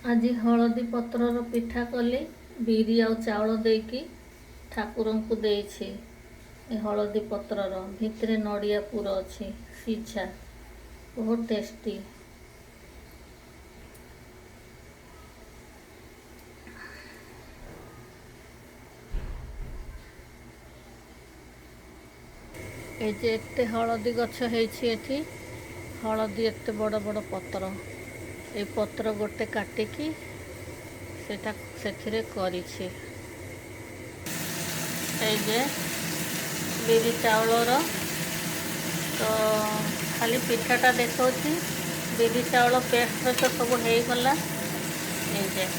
आज हलदी पत्रर पिठा कली बिरी आ चाउल देकी ठाकुर को देछि। हलदी पत्रर भितरे नड़िया पुर अच्छी सीझा बहुत टेस्टी। एते हलदी गछ एठी हलदी एते बड़ बड़ पत्र ए पत्र गोटे काटिकी सेटा सेथिरे करिछि। ए जे बिरी चाउलर तो खाली पिठाटा देखौछि बिरी चाउल पेस्ट तो सब हो गला। ए जे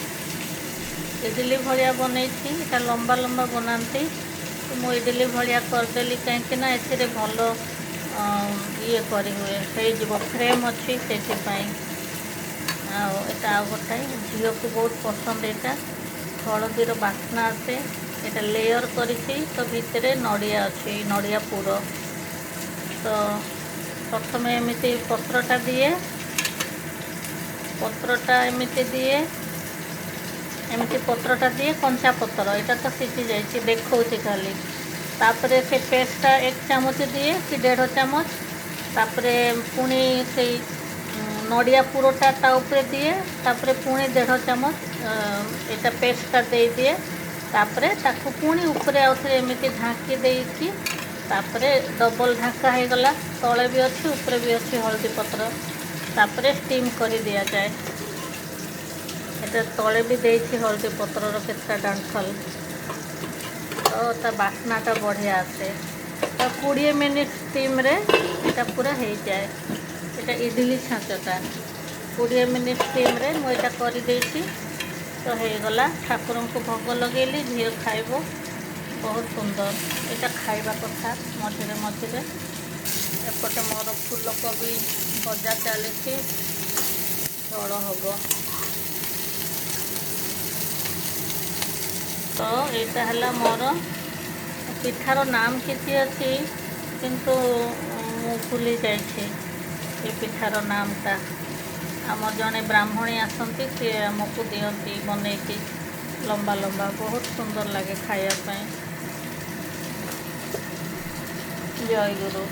इडली भलिया बनैछि एटा लंबा लंबा बनाती तो मु इडली भलिया करदेली कहीं ना एथिरे भल ये करी हुए हो फ्रेम अच्छी से आ गोटाए झील को बहुत पसंद यहाँ हलदीर बास्ना आसे ये लेयर करी तो भितर नड़िया अच्छी नड़िया पुर तो प्रथम एमती पत्रटा दिए एमती पत्रटा दिए कंचा पत्र यहाँ तो सीझी जाइए देखा खाली तापरे से पेस्टा 1 चामच दिए कि 1.5 चामच तापरे पुणी से नड़िया पुरटा ता ऊपर दिए तापरे पुणी 1.5 चामच एटा पेस्टा दे दिए तापरे ताकू पुणी ऊपर आउथरे एमिति ढांकी देकी तापरे डबल ढांका हो गला तले भी अच्छी ऊपर भी अच्छी हलदी पत्र तापरे स्टीम कर दिया जाए। एटा तले भी देछि हलदी पत्रर केतना डांठल तो ता बास्नाटा बढ़िया आसे तो 20 मिनिट स्टीम रे एटा पूरा हो जाए। एटा इडली छाँचटा 20 मिनिट स्टीम रे मु एटा कर देछि तो हो गला ठाकुर को भोग लगेली झील खाइब बहुत सुंदर एटा खाइबा कथा मझे मझे। एपटे मोर फूलकोबी भजा चली झोल हम तो यहाँ है मोर पिठार नाम किसी अच्छी किंतु मु भूली जाइए ये पिठार नामटा आम जड़े ब्राह्मणी आसती सी आमको दिखती बनईकी लंबा लंबा बहुत सुंदर लगे खायापाई। जय गुरु।